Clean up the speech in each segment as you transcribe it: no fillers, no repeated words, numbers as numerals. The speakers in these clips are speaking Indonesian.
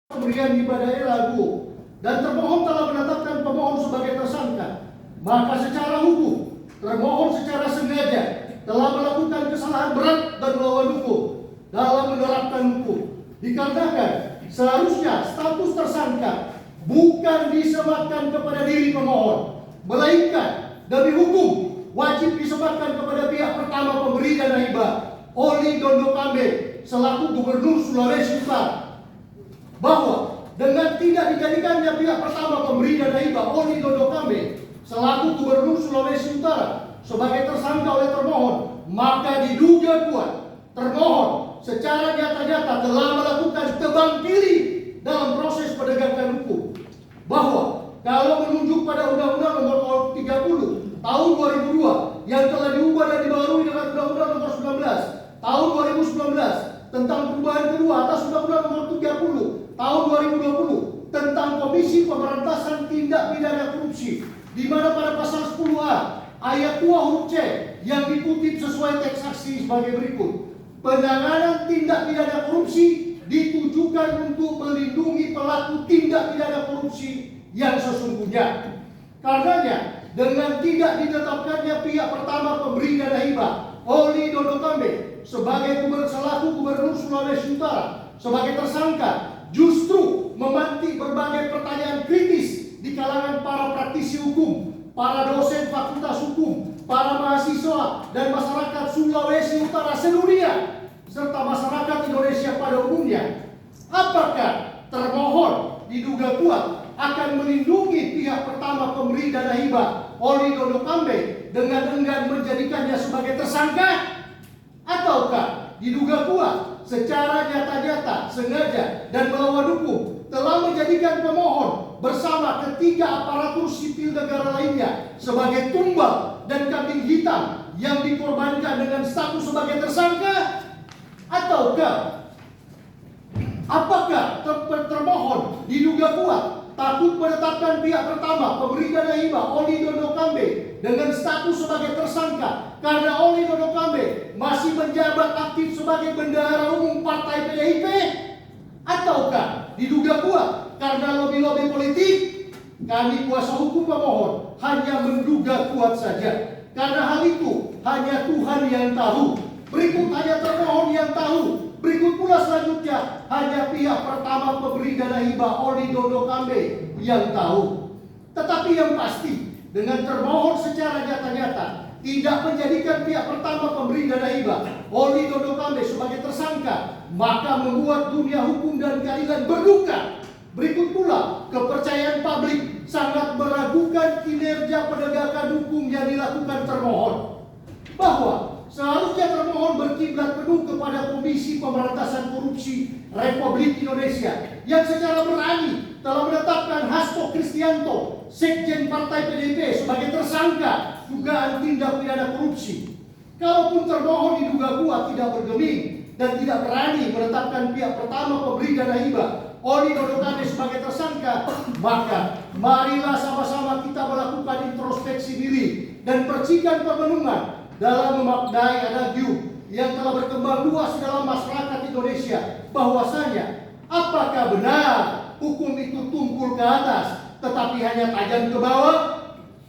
pemberian ibadah ragu dan termohon telah menetapkan pemohon sebagai tersangka, maka secara hukum termohon secara sengaja telah melakukan kesalahan berat dan melawan hukum dalam menerapkan hukum. Dikarenakan seharusnya status tersangka bukan disematkan kepada diri pemohon, melainkan demi hukum wajib disematkan kepada pihak pertama pemberi dana hibah, Oli Dondo Kambe selaku Gubernur Sulawesi Utara, bahwa dengan tidak dijadikannya pihak pertama pemberi dana hibah, Oli Dondo Kambe selaku Gubernur Sulawesi Utara sebagai tersangka oleh termohon, maka diduga kuat termohon secara nyata-nyata telah melakukan tebang pilih dalam proses penegakan hukum, bahwa kalau menunjuk pada Undang-Undang Nomor 30 Tahun 2002 yang telah diubah dan dibaharui dengan Undang-Undang Nomor 19 Tahun 2019 tentang perubahan kedua atas Undang-Undang Nomor 30 Tahun 2020 tentang Komisi Pemberantasan Tindak Pidana Korupsi, di mana pada pasal 10A ayat 2 huruf C yang dikutip sesuai teks saksi sebagai berikut. Penanganan tindak pidana korupsi ditujukan untuk melindungi pelaku tindak pidana korupsi yang sesungguhnya. Karenanya, dengan tidak ditetapkannya pihak pertama pemberi dana hibah, Oli Dondo Kambe sebagai selaku Gubernur Sulawesi Utara sebagai tersangka, justru memantik berbagai pertanyaan kritis di kalangan para praktisi hukum, para dosen fakultas hukum, para mahasiswa dan masyarakat Sulawesi Utara sedunia, serta masyarakat Indonesia pada umumnya. Apakah termohon diduga kuat akan melindungi pihak pertama pemberi dana hibah, Oli Dondo Kambe, dengan enggan menjadikannya sebagai tersangka? Ataukah diduga kuat secara nyata-nyata, sengaja dan melawan hukum telah menjadikan pemohon bersama ketiga aparatur sipil negara lainnya sebagai tumbal dan kambing hitam yang dikorbankan dengan status sebagai tersangka? Ataukah apakah termohon diduga kuat takut menetapkan pihak pertama pemberi dana hibah, Oli Dondo Kambe, dengan status sebagai tersangka karena Oli Dondo Kambe masih menjabat aktif sebagai bendahara umum partai PDIP? Ataukah diduga kuat karena lobi-lobi politik? Kami kuasa hukum pemohon hanya menduga kuat saja, karena hal itu hanya Tuhan yang tahu. Berikut hanya termohon yang tahu. Berikut pula selanjutnya hanya pihak pertama pemberi dana hibah, Oli Dondo Kambe, yang tahu. Tetapi yang pasti, dengan termohon secara nyata-nyata tidak menjadikan pihak pertama pemberi dana hibah, Oli Dondo Kambe, sebagai tersangka, maka membuat dunia hukum dan keadilan berduka. Berikut pula kepercayaan publik sangat meragukan kinerja penegakan hukum yang dilakukan termohon, bahwa seharusnya termohon berkiblat penuh kepada Komisi Pemberantasan Korupsi Republik Indonesia yang secara berani telah menetapkan Hasto Kristianto, Sekjen Partai PDIP, sebagai tersangka dugaan tindak pidana korupsi. Kalaupun termohon diduga kuat tidak bergeming dan tidak berani menetapkan pihak pertama pemberi dana hibah, Oli Dondo Kambe, sebagai tersangka, maka marilah sama-sama kita melakukan introspeksi diri dan percikan perenungan dalam memaknai adagium yang telah berkembang luas dalam masyarakat Indonesia, bahwasanya apakah benar hukum itu tumpul ke atas tetapi hanya tajam ke bawah?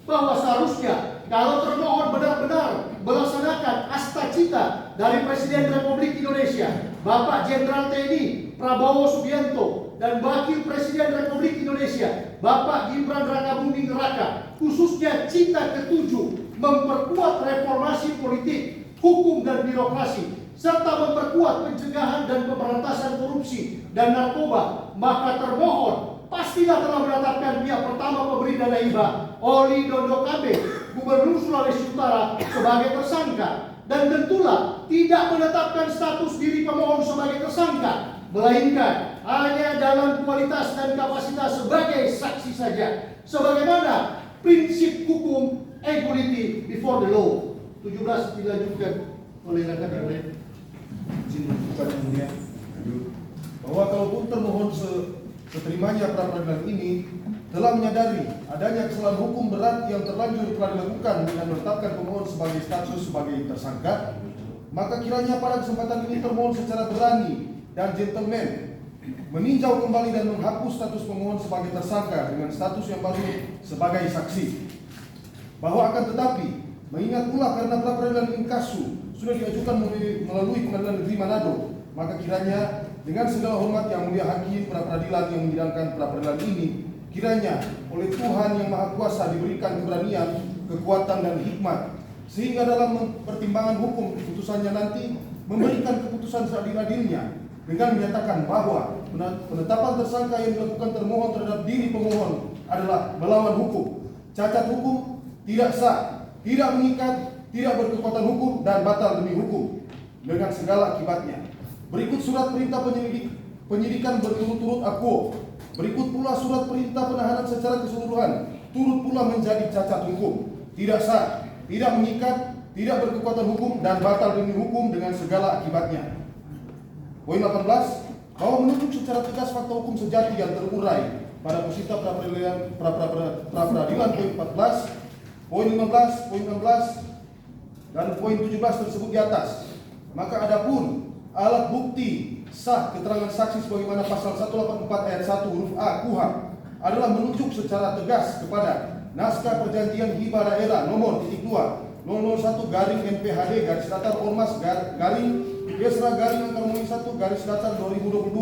Bahwa seharusnya kalau termohon benar-benar melaksanakan asta cita dari Presiden Republik Indonesia Bapak Jenderal TNI Prabowo Subianto dan Wakil Presiden Republik Indonesia Bapak Gibran Rakabuming Raka, khususnya cita ketujuh, memperkuat reformasi politik, hukum dan birokrasi, serta memperkuat pencegahan dan pemberantasan korupsi dan narkoba, maka termohon pastilah telah menetapkan pihak pertama pemberi dana hibah, Oli Dondo Kambe, Gubernur Sulawesi Utara, sebagai tersangka, dan tentulah tidak menetapkan status diri pemohon sebagai tersangka, melainkan hanya dalam kualitas dan kapasitas sebagai saksi saja, sebagaimana prinsip hukum equality before the law. 17 dilanjutkan oleh rekan lain. Izin kemudian bahwa kalaupun termohon seterimanya pra peradilan ini telah menyadari adanya kesalahan hukum berat yang terlanjur telah dilakukan dengan menetapkan pemohon sebagai status sebagai tersangka, maka kiranya pada kesempatan ini termohon secara berani dan gentleman meninjau kembali dan menghapus status pemohon sebagai tersangka dengan status yang baru sebagai saksi. Bahwa akan tetapi, mengingat pula karena pra-peradilan inkasu sudah diajukan melalui Pengadilan Negeri Manado, maka kiranya dengan segala hormat Yang Mulia Hakim pra-peradilan yang menyidangkan pra-peradilan ini, kiranya oleh Tuhan Yang Maha Kuasa diberikan keberanian, kekuatan dan hikmat, sehingga dalam pertimbangan hukum keputusannya nanti memberikan keputusan seadil-adilnya dengan menyatakan bahwa penetapan tersangka yang dilakukan termohon terhadap diri pemohon adalah melawan hukum, cacat hukum, tidak sah, tidak mengikat, tidak berkekuatan hukum, dan batal demi hukum dengan segala akibatnya. Berikut surat perintah penyidikan berturut-turut akuo. Berikut pula surat perintah penahanan secara keseluruhan turut pula menjadi cacat hukum, tidak sah, tidak mengikat, tidak berkekuatan hukum, dan batal demi hukum dengan segala akibatnya. Poin 18, bahwa menuntut secara tegas fakta hukum sejati yang terurai pada posita pra-peradilan poin 14, poin 15, poin 16, dan poin 17 tersebut di atas. Maka adapun alat bukti sah keterangan saksi sebagaimana pasal 184 ayat 1 huruf A KUHP adalah menunjuk secara tegas kepada naskah perjanjian hibah daerah nomor 2 001 garing NPHD garis datar Ormas garing Kesra garing angka 1 garis datar 2022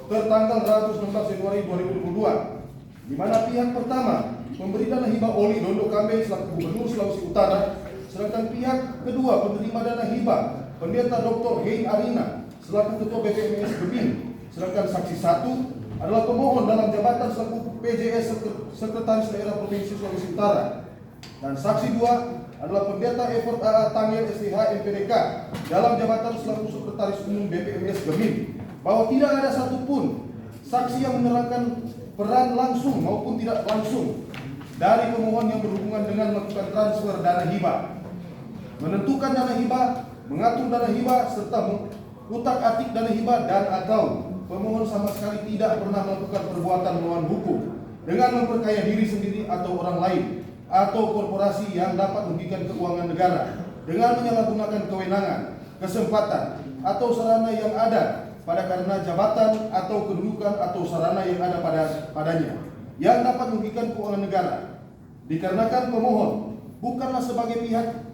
tertanggal Rabu 19 Januari 2022, di mana pihak pertama memberi dana hibah Oli Dondo Kambe selaku Gubernur Sulawesi Utara, sedangkan pihak kedua penerima dana hibah Pendeta Dr. Hein Arina selaku Ketua BPMS Gebing, sedangkan saksi 1 adalah pemohon dalam jabatan selaku PJS Sekretaris Daerah Provinsi Sulawesi Utara, dan saksi 2 adalah Pendeta Effort AA Tangil STH MPDK dalam jabatan selaku Sekretaris Umum BPMS Gebing, bahwa tidak ada satupun saksi yang menerangkan peran langsung maupun tidak langsung dari pemohon yang berhubungan dengan melakukan transfer dana hibah, menentukan dana hibah, mengatur dana hibah, serta mengutak-atik dana hibah, dan atau pemohon sama sekali tidak pernah melakukan perbuatan melawan hukum dengan memperkaya diri sendiri atau orang lain atau korporasi yang dapat merugikan keuangan negara dengan menyalahgunakan kewenangan, kesempatan, atau sarana yang ada pada karena jabatan atau kedudukan atau sarana yang ada padanya yang dapat merugikan keuangan negara. Dikarenakan pemohon bukanlah sebagai pihak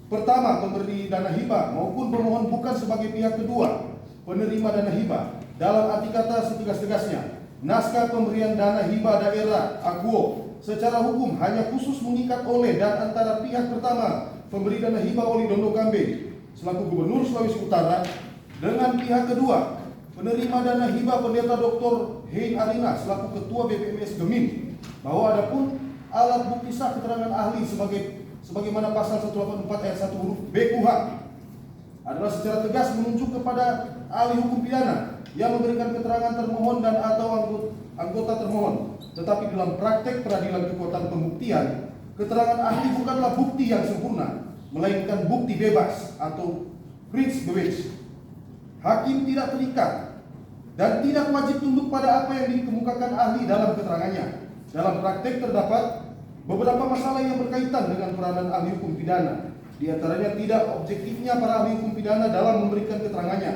pertama pemberi dana hibah maupun pemohon bukan sebagai pihak kedua penerima dana hibah, dalam arti kata setegas-tegasnya, naskah pemberian dana hibah daerah akuo secara hukum hanya khusus mengikat oleh dan antara pihak pertama pemberi dana hibah Oli Dondo Kambe selaku Gubernur Sulawesi Utara dengan pihak kedua penerima dana hibah Pendeta Dr. Hein Arina selaku Ketua BPMS Gebing, bahwa adapun alat bukti sah keterangan ahli sebagaimana pasal 184 ayat 1 huruf B KUHP adalah secara tegas menunjuk kepada ahli hukum pidana yang memberikan keterangan termohon dan atau anggota termohon. Tetapi dalam praktek peradilan kekuatan pembuktian, keterangan ahli bukanlah bukti yang sempurna, melainkan bukti bebas atau vrijbewys. Hakim tidak terikat dan tidak wajib tunduk pada apa yang dikemukakan ahli dalam keterangannya. Dalam praktek terdapat beberapa masalah yang berkaitan dengan peranan ahli hukum pidana. Di antaranya tidak objektifnya para ahli hukum pidana dalam memberikan keterangannya,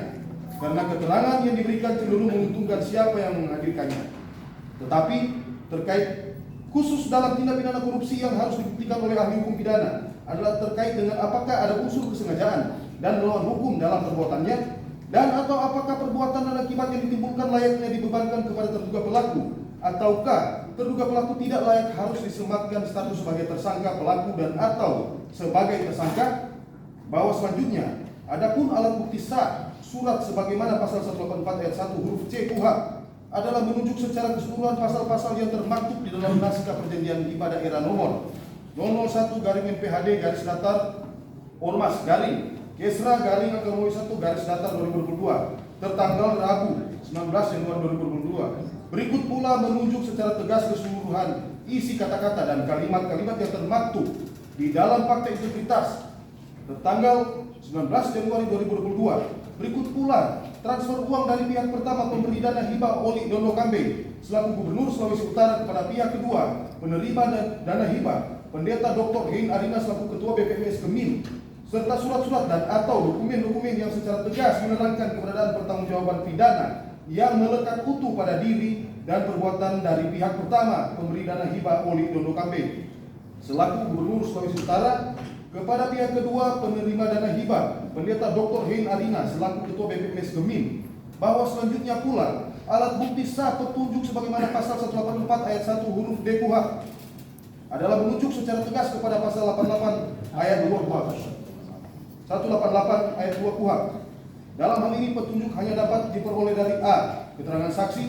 karena keterangan yang diberikan cenderung menguntungkan siapa yang menghadirkannya. Tetapi terkait khusus dalam tindak pidana korupsi yang harus dibuktikan oleh ahli hukum pidana adalah terkait dengan apakah ada unsur kesengajaan dan melawan hukum dalam perbuatannya, dan atau apakah perbuatan dan akibat yang ditimbulkan layaknya dibebankan kepada terduga pelaku, ataukah terduga pelaku tidak layak harus disematkan status sebagai tersangka pelaku dan atau sebagai tersangka. Bahwa selanjutnya adapun alat bukti sah surat sebagaimana pasal 184 ayat 1 huruf C KUHP adalah menunjuk secara keseluruhan pasal-pasal yang termaktub di dalam naskah perjanjian hibah daerah nomor 001 garing NPHD garis datar Ormas garing Kesra garing angka 1 garis datar 2022 tertanggal Rabu 19 Januari 2022. Berikut pula menunjuk secara tegas keseluruhan isi kata-kata dan kalimat-kalimat yang termaktub di dalam Fakta Integritas tertanggal 19 Januari 2022. Berikut pula transfer uang dari pihak pertama pemberi dana hibah Oli Dondo Kambe selaku Gubernur Sulawesi Utara kepada pihak kedua penerima dana hibah Pendeta Dr. Hein Arina selaku Ketua BPMS Gebing, serta surat-surat dan atau dokumen-dokumen yang secara tegas menerangkan keberadaan pertanggungjawaban pidana yang melekat utuh pada diri dan perbuatan dari pihak pertama pemberi dana hibah Oli Dondo Kambe selaku Gubernur Sulawesi Utara kepada pihak kedua penerima dana hibah Pendeta Dr. Hein Arina selaku Ketua BPMS Gemim, bahwa selanjutnya pula alat bukti sah petunjuk sebagaimana pasal 184 ayat 1 huruf D KUHP adalah menunjuk secara tegas kepada pasal 88 ayat 2 KUHP. 188 ayat 2 KUHP. Dalam hal ini petunjuk hanya dapat diperoleh dari A. Keterangan saksi,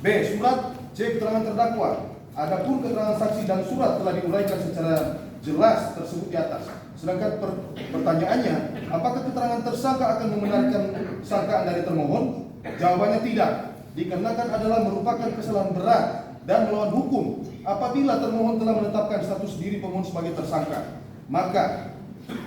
B. Surat, C. Keterangan terdakwa. Adapun keterangan saksi dan surat telah diuraikan secara jelas tersebut di atas. Sedangkan pertanyaannya, apakah keterangan tersangka akan membenarkan sangkaan dari termohon? Jawabannya tidak, dikarenakan adalah merupakan kesalahan berat dan melawan hukum apabila termohon telah menetapkan status diri pemohon sebagai tersangka. Maka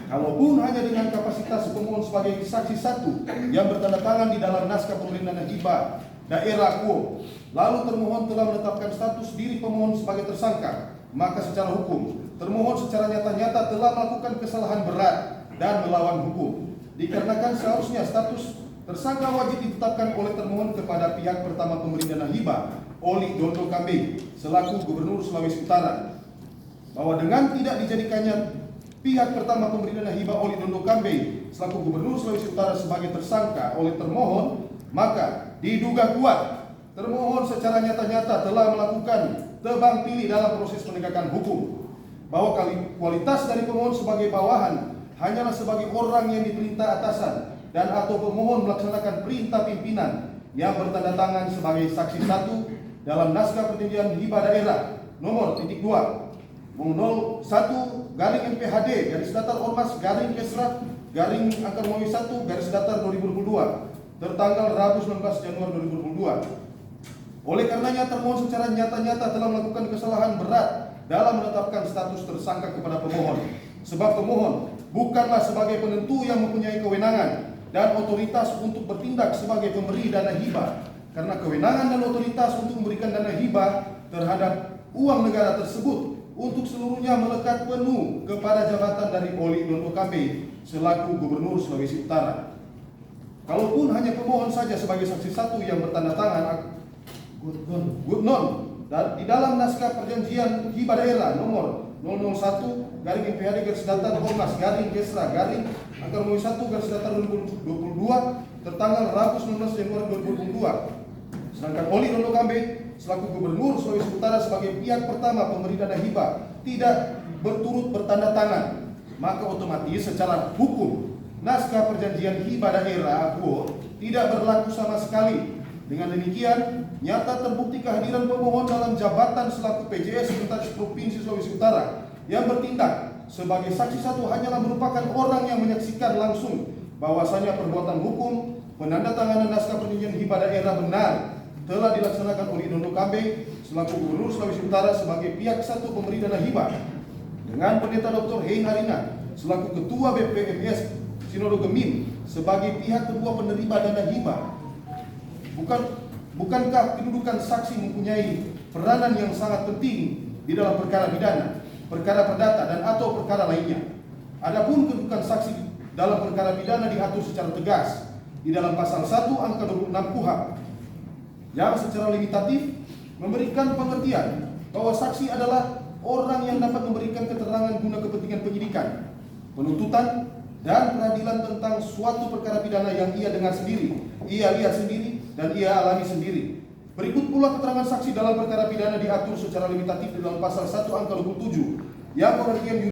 kalaupun hanya dengan kapasitas pemohon sebagai saksi satu yang bertanda tangan di dalam naskah pemberian dana hibah daerah KUO, lalu termohon telah menetapkan status diri pemohon sebagai tersangka, maka secara hukum termohon secara nyata-nyata telah melakukan kesalahan berat dan melawan hukum. Dikarenakan seharusnya status tersangka wajib ditetapkan oleh termohon kepada pihak pertama pemberi dana hibah Oli Dondo Kambe selaku Gubernur Sulawesi Utara, bahwa dengan tidak dijadikannya pihak pertama pemberi dana hibah Oli Dondo Kambe selaku Gubernur Sulawesi Utara sebagai tersangka oleh termohon, maka diduga kuat termohon secara nyata-nyata telah melakukan tebang pilih dalam proses penegakan hukum, bahwa kualitas dari pemohon sebagai bawahan hanyalah sebagai orang yang diperintah atasan dan atau pemohon melaksanakan perintah pimpinan yang bertanda tangan sebagai saksi satu dalam naskah perjanjian hibah daerah nomor .2 01 garing MPHD garis datar Ormas garing Kesrat garing Angka Romawi 1 garis datar 2022 tertanggal Rabu 19 Januari 2022. Oleh karenanya termohon secara nyata-nyata telah melakukan kesalahan berat dalam menetapkan status tersangka kepada pemohon, sebab pemohon bukanlah sebagai penentu yang mempunyai kewenangan dan otoritas untuk bertindak sebagai pemberi dana hibah, karena kewenangan dan otoritas untuk memberikan dana hibah terhadap uang negara tersebut untuk seluruhnya melekat penuh kepada jabatan dari Oli Dondo Kambe selaku Gubernur Sulawesi Utara. Kalaupun hanya pemohon saja sebagai saksi satu yang bertanda tangan Gubnon dan di dalam naskah perjanjian hibah daerah nomor 001 garing MPHD garis datar Ormas garing Kesra garing Angka Romawi 1 garis datar 2022 tertanggal Rabu 19 Januari 2022. Sedangkan Oli Dondo Kambe selaku Gubernur Sulawesi Utara sebagai pihak pertama pemberi dana hibah tidak berturut bertanda tangan, maka otomatis secara hukum naskah perjanjian hibah daerah KUO tidak berlaku sama sekali. Dengan demikian, nyata terbukti kehadiran pemohon dalam jabatan selaku PJS Sekretaris Provinsi Sulawesi Utara yang bertindak sebagai saksi satu hanyalah merupakan orang yang menyaksikan langsung bahwasanya perbuatan hukum penandatanganan naskah perjanjian hibah daerah benar telah dilaksanakan oleh Dondo Kambe selaku Gubernur Sulawesi Utara sebagai pihak satu pemberi dana hibah dengan Pendeta Dr. Hein Arina selaku Ketua BPMS Sinodo Gemim sebagai pihak kedua penerima dana hibah. Bukankah kedudukan saksi mempunyai peranan yang sangat penting di dalam perkara pidana, perkara perdata dan atau perkara lainnya? Adapun kedudukan saksi dalam perkara pidana diatur secara tegas di dalam pasal 1 angka 26 KUHP yang secara limitatif memberikan pengertian bahwa saksi adalah orang yang dapat memberikan keterangan guna kepentingan penyidikan, penuntutan dan peradilan tentang suatu perkara pidana yang ia dengar sendiri, ia lihat sendiri, dan ia alami sendiri. Berikut pula keterangan saksi dalam perkara pidana diatur secara limitatif di dalam pasal 1 angka 27 yang pengertian